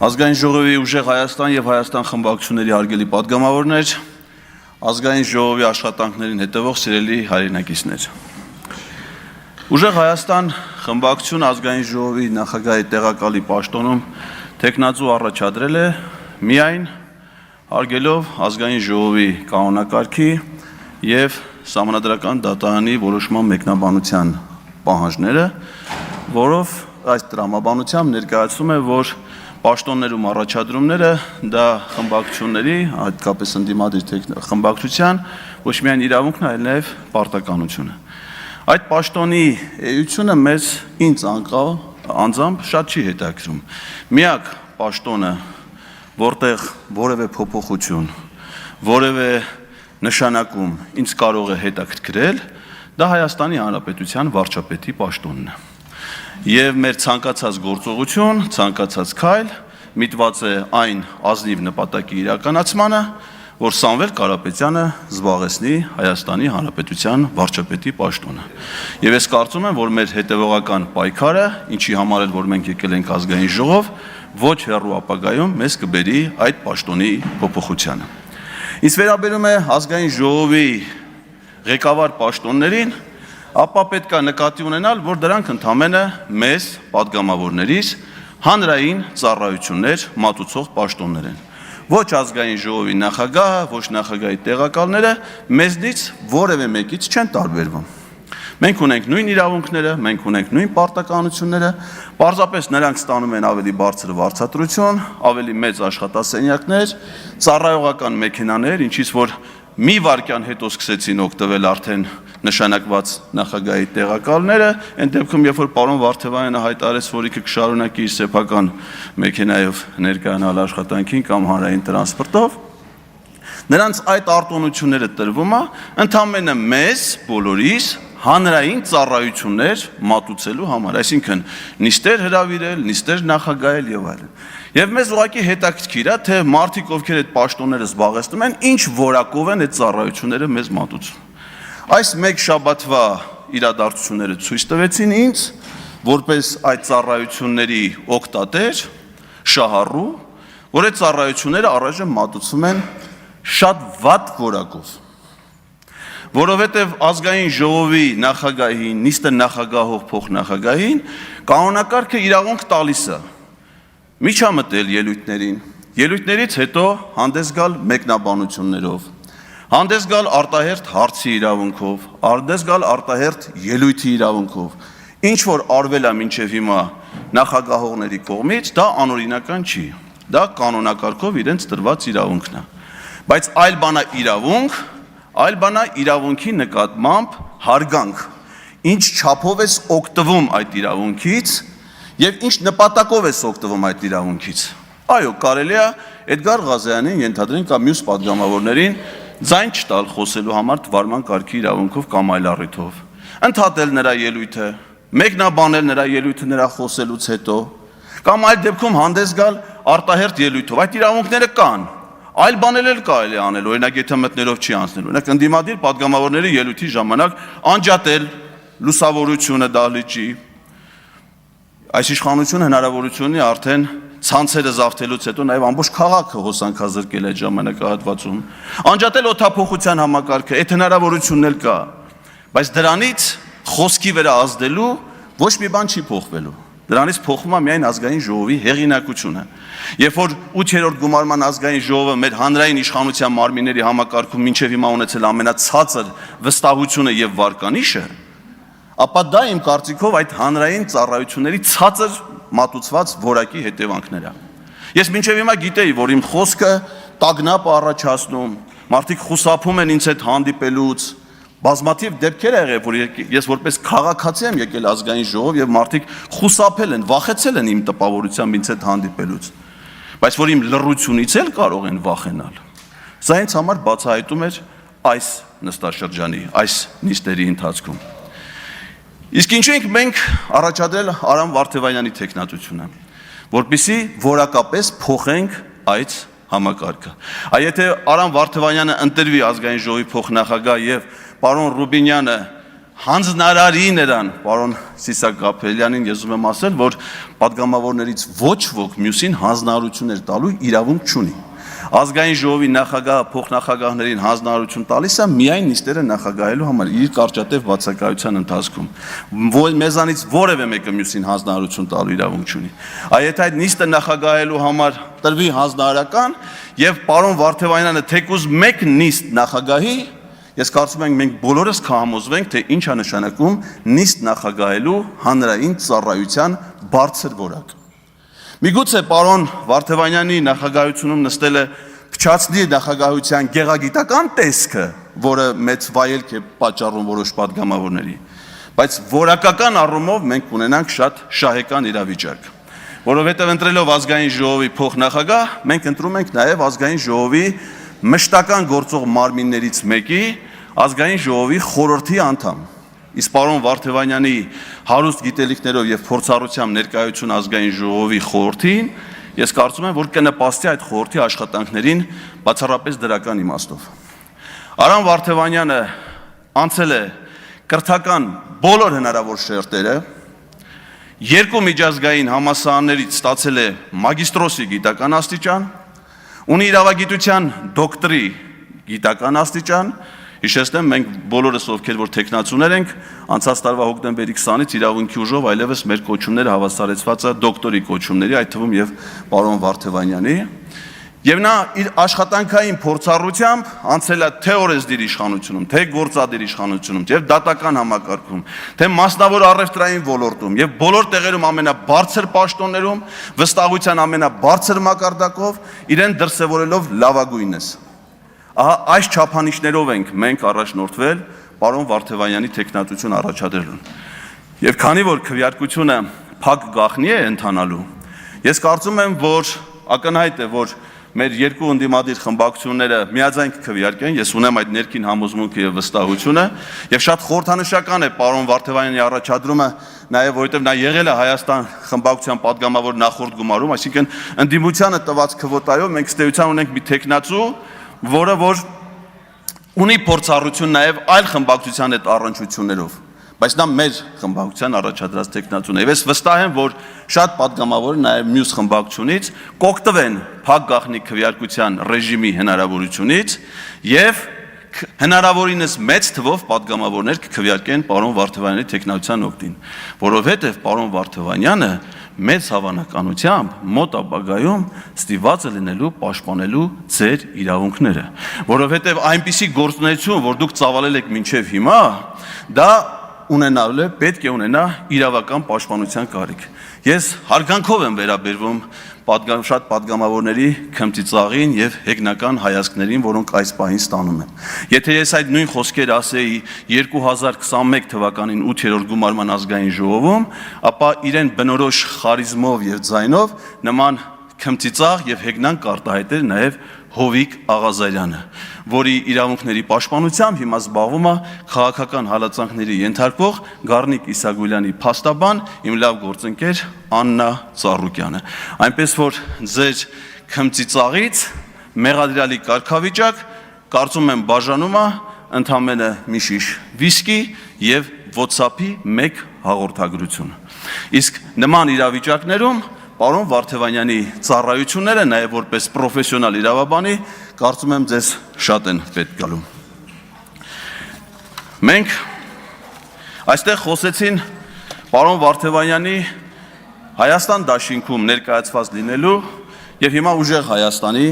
Ազգային ժողովի ուժեղ Հայաստան եւ Հայաստան խմբակցությունների հարգելի պատգամավորներ, ազգային ժողովի աշխատանքներին հետևող սիրելի հայրենակիցներ։ Ուժեղ Հայաստան խմբակցություն ազգային ժողովի նախագահի տեղակալի պաշտոնում տեխնացու առաջադրել է միայն հարգելով ազգային ժողովի կանոնակարգի եւ Սահմանադրական դատարանի որոշման մեկնաբանության պահանջները, որով այս տրամաբանությամբ ներկայացում է, որ պաշտոններում առաջադրումները դա խմբակցությունների, հատկապես ընդդիմադիր խմբակցության ոչ միայն իրավունքն, այլ նաև պարտականությունը։ Այդ պաշտոնի էությունը ինձ անձամբ շատ չի հետաքրում։ Միակ պաշտոնը, որտեղ որևէ փոփոխություն, որևէ նշանակում ինձ կարող է հետաքրքրել, դա Հայաստանի Հանրապետության վարչապետի պաշտոնն է։ Եվ մեր ցանկացած գործողություն, ցանկացած քայլ միտված է այն ազնիվ նպատակի իրականացմանը, որ Սամվել Կարապետյանը զբաղեցնի Հայաստանի Հանրապետության վարչապետի պաշտոնը։ Եվ ես կարծում եմ, որ մեր հետևողական պայքարը, ինչի համար էլ որ մենք եկել ենք ազգային ժողով, ոչ հեռու ապագայում մեզ կբերի այդ պաշտոնի փոփոխությանը։ Իսկ վերաբերում է ազգային ժողովի ղեկավար պաշտոններին, ապա պետք է նկատի ունենալ, որ դրանք ընդամենը մեզ պատգամավորներից հանրային ծառայություններ մատուցող պաշտոններ են։ Ոչ ազգային ժողովի նախագահը, ոչ նախագահի տեղակալները մեզնից որևէ մեկից չեն տարբերվում։ Մենք ունենք նույն իրավունքները, մենք ունենք նույն պարտականությունները, պարզապես նրանք ստանում են ավելի բարձր վարձատրություն, ավելի մեծ աշխատասենյակներ, ծառայողական մեքենաներ, ինչից որ մի վայրկյան հետո սկսեցին օգտվել արդեն նշանակված նախագահի տեղակալները, այն դեպքում, երբ որ պարոն Վարդևանյանը հայտարարեց, որ ինքը կշարունակի իր սեփական մեքենայով ներկայանալ աշխատանքին կամ հանրային տրանսպորտով, նրանց այդ արտոնությունները տրվում է ընդամենը մեզ բոլորիս հանրային ծառայություններ մատուցելու համար, այսինքն նիստեր հրավիրել, նիստեր նախագահել եւ այլն։ Եվ մեզ ուղղակի հետաքրքիր է, թե մարդիկ, ովքեր այդ պաշտոնները զբաղեցնում են, ինչ որակով են այդ ծառայությունները մեզ մատուցում։ Այս մեկ շաբաթվա իրադարձությունները ցույց տվեցին ինձ, որպես այդ ծառայությունների օգտատեր, շահառու, որ այդ ծառայությունները առայժմ մատուցվում են շատ վատ որակով։ Որովհետև ազգային ժողովի նախագահին, նիստը նախագահող փոխնախագահին կանոնակարգը իրավունք տալիս է միջամտել ելույթներին, ելույթներից հետո հանդես գալ մեկնաբանություններով, հանդես գալ արտահերթ հարցի իրավունքով, հանդես գալ արտահերթ ելույթի իրավունքով, ինչ որ արվել է մինչև հիմա նախագահողների կողմից, դա անօրինական չի, դա կանոնակարգով իրենց տրված իրավունքն է, բայց այլ բան է իրավունք, այլ բան է իրավունքի նկատմամբ հարգանք, ինչ չափով ես օգտվում այդ իրավունքից եւ ինչ նպատակով ես օգտվում այդ իրավունքից։ Այո, կարելի է Էդգար Ղազարյանին ենթադրեն կամ մյուս պատգամավորներին ձայն չտալ խոսելու համար թվարման կարգի իրավունքով կամ այլ առիթով, ընդհատել նրա ելույթը, մեկնաբանել նրա ելույթը նրա խոսելուց հետո, կամ այլ դեպքում հանդես գալ արտահերթ ելույթով։ Այդ իրավունքները կան։ Այլ բաներ էլ կարելի անել, օրինակ եթե մտներով չի անցնել, օրինակ ընդդիմադիր պատգամավորների ելույթի ժամանակ անջատել լուսավորությունը դահլիճի, այս իշխանությունը հնարավորություն ունի արդեն ցանցերը զավթելուց հետո նաև ամբողջ քաղաքը հոսանքազրկել այդ ժամանակահատվածում, անջատել օդափոխության համակարգը, այդ հնարավորությունն էլ կա, բայց դրանից խոսքի վրա ազդելու ոչ մի բան չի փոխվելու։ Դրանից փոխվում է միայն ազգային ժողովի հեղինակությունը։ Երբ որ 8-րդ գումարման ազգային ժողովը մեր հանրային իշխանության մարմինների համակարգում մինչև հիմա ունեցել ամենացածր վստահությունը եւ վարկանիշը, ապա դա իմ կարծիքով այդ հանրային ծառայությունների ցածր մատուցված որակի հետևանքներ է։ Ես մինչև հիմա գիտեի, որ իմ խոսքը տագնապ առաջացնում, մարդիկ խուսափում են ինձ հետ հանդիպելուց, բազմաթիվ դեպքեր ա եղել, որ ես որպես քաղաքացի եմ եկել ազգային ժողով եւ մարդիկ խուսափել են, վախեցել են իմ տպավորությամբ ինձ հետ հանդիպելուց, բայց որ իմ լռությունից էլ կարող են վախենալ։ Սա ինձ համար բացահայտում էր այս նստաշրջանի, այս նիստերի ընթացքում։ Իսկ ինչու ենք մենք առաջադրել Արամ Վարդևանյանի տեխնատությունը, որպեսզի որակապես փոխենք այդ համակարգը։ Եթե Արամ Վարդևանյանը ընտրվի ազգային ժողովի փոխնախագահ եւ պարոն Ռուբինյանը հանձնարարի նրան, պարոն Սիսակ Գաբրելյանին ես ուզում եմ ասել, որ պատգամավորներից ոչ ոք մյուսին հանձնարարություններ տալու իրավունք չունի։ Ազգային ժողովի նախագահը փոխնախագահներին հանձնարարություն տալիս է միայն նիստերը նախագահելու համար իր կարճատև բացակայության ընթացքում։ Մեզանից որևէ մեկը մյուսին հանձնարարություն տալու իրավունք չունի։ Այ եթե այդ նիստը նախագահելու համար տրվի հանձնարարական եւ պարոն Վարդևանյանը թեկուզ մեկ նիստ նախագահի, ես կարծում եմ մենք բոլորս կհամոզվենք, թե ինչ է նշանակում նիստ նախագահելու հանրային ծառայության բարձր որակ։ Միգուցե պարոն Վարդևանյանի նախագահությունում նստելը փչացնի նախագահության գեղագիտական տեսքը, որը մեծ վայելք է պատճառում որոշ պատգամավորների, բայց որակական առումով մենք ունենանք շատ շահեկան իրավիճակ, որովհետև ընտրելով ազգային ժողովի փոխնախագահ, մենք ընտրում ենք նաև ազգային ժողովի մշտական գործող մարմիններից մեկի ազգային ժողովի խորհրդի անդամ։ Իսկ պարոն Վարդևանյանի հարուստ գիտելիքներով եւ փորձառությամբ ներկայություն ազգային ժողովի խորհրդին, ես կարծում եմ, որ կնպաստի այդ խորհրդի աշխատանքներին բացառապես դրական իմաստով։ Արամ Վարդևանյանը անցել է կրթական բոլոր հնարավոր շերտերը, երկու միջազգային համալսարաններից ստացել է մագիստրոսի գիտական աստիճան, ունի իրավագիտության դոկտրի գիտական աստիճան, հիշեցնեմ, մենք բոլորս ովքեր որ տեխնացուներ ենք, անցած տարվա հոկտեմբերի 20-ից իրավունքի ուժով այլևս մեր կոչումները հավասարեցված է դոկտորի կոչումների, այդ թվում եւ պարոն Վարդևանյանի, եւ նա իր աշխատանքային փորձառությամբ անցել է թե օրենսդիր իշխանությունում, թե գործադիր իշխանությունում, եւ դատական համակարգում, թե մասնավոր առևտրային ոլորտում եւ բոլոր տեղերում ամենաբարձր պաշտոններում, վստահության ամենաբարձր մակարդակով իրեն դրսևորելով լավագույնս։ Ահա այս չափանիշներով ենք մենք առաջնորդվել պարոն Վարդևանյանի տեխնատություն առաջադրելուն։ Եվ քանի որ քվեարկությունը փակ գաղտնի է ընթանալու, ես կարծում եմ, որ ակնհայտ է, որ մեր երկու ընդդիմադիր խմբակցությունները միաձայն կքվեարկեն, ես ունեմ այդ ներքին համոզմունքը եւ վստահությունը, եւ շատ խորհրդանշական է պարոն Վարդևանյանի առաջադրումը, նաեւ որովհետեւ նա եղել է Հայաստան խմբակցության падգամավոր նախորդ գումարում, այսինքն ընդդիմությանը տված քվոտայով մենք ստեյության ունենք մի տեխնացու, որը որ ունի փորձառություն նաև այլ խմբակցության հետ առնչություններով, բայց նա մեր խմբակցության առաջադրած տեխնացուն է։ Ես վստահ եմ, որ շատ падգամավոր նաև մյուս խմբակցությունից կօգտվեն փակ գաղտնի քվեարկության ռեժիմի հնարավորությունից եւ հնարավորինս մեծ թվով падգամավորներ կքվեարկեն պարոն Վարդևանյանի տեխնացության օգտին, որովհետեւ պարոն Վարդևանյանը մեծ հավանականությամբ մոտ ապագայում ստիված է լինելու պաշտպանելու ձեր իրավունքները, որովհետև այնպիսի գործունեություն, որ դուք ծավալել եք մինչև հիմա, դա ունենալու է, պետք է ունենա իրավական պաշտպանության կարիք։ Ես հարգանքով եմ վերաբերվում շատ падգամավորների քմծիծաղին եւ հեգնական հայացքներին, որոնք այս պահին ստանում եմ։ Եթե ես այդ նույն խոսքերը ասեի 2021 թվականին 8-րդ գումարման ազգային ժողովում, ապա իրեն բնորոշ խարիզմով եւ ձայնով նման քմծիծաղ եւ հեգնան կարտահայտել նաեւ Հովիկ Աղազարյանը, որի իրավունքների պաշտպանությամբ հիմա զբաղվում է քաղաքական հալածանքների ենթարկվող Գառնիկ Իսագուլյանի փաստաբան, իմ լավ գործընկեր Աննա Ծառուկյանը։ Այնպես որ ձեր քմծիծաղից մեղադրյալի կարգավիճակ կարծում եմ բաժանում է ընդամենը մի շիշ վիսկի եւ WhatsApp-ի մեկ հաղորդագրություն։ Իսկ նման իրավիճակներում պարոն Վարդևանյանի ծառայությունները, նաև որպես պրոֆեսիոնալ իրավաբանի, կարծում եմ ձեզ շատ են պետք գալու։ Մենք այստեղ խոսեցին պարոն Վարդևանյանի Հայաստան դաշինքում ներկայացված լինելու եւ հիմա ուժեղ Հայաստանի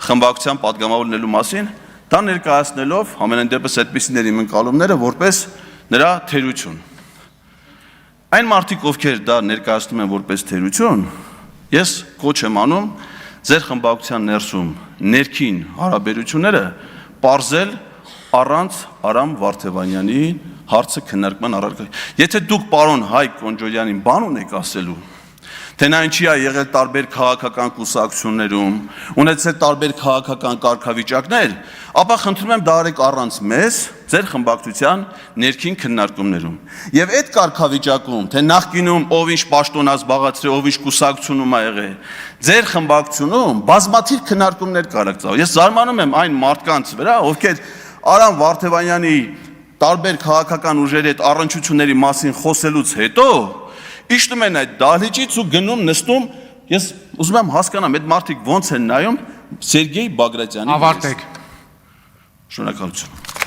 խմբակցության падգամավոր լինելու մասին, դա ներկայացնելով ամենայն դեպս այդպիսիների ընկալումները որպես նրա թերություն։ Այն մարդիկ, ովքեր դա ներկայացնում են որպես թերություն, ես կոչ եմ անում ձեր խմբակցության ներսում ներքին հարաբերությունները պարզել առանց Արամ Վարդևանյանի հարցը քննարկման առարկա։ Եթե դուք պարոն Հայկ Կոնջոլյանին բան ունեք ասելու, թե նա ինչի է եղել տարբեր քաղաքական կուսակցություններում, ունեցել տարբեր քաղաքական կարգավիճակներ, ապա խնդրում եմ դա արեք առանց մեզ ձեր խմբակցության ներքին քննարկումներում։ Եվ այդ կարգավիճակում, թե նախկինում ով ինչ պաշտոն է զբաղացրել, ով ինչ կուսակցությունում է եղել, ձեր խմբակցությունում բազմաթիվ քննարկումներ կարակ ծավալ։ Ես զարմանում եմ այն մարդկանց վրա, ովքեր Արամ Վարդևանյանի տարբեր քաղաքական ուժերի հետ առնչությունների մասին խոսելուց հետո իջնում են այդ դահլիճից ու գնում նստում, ես ուզում եմ հասկանամ, այդ մարդիկ ոնց են նայում Սերգեյ Բագրատյանի։ Ավարտեք։ Շնորհակալություն։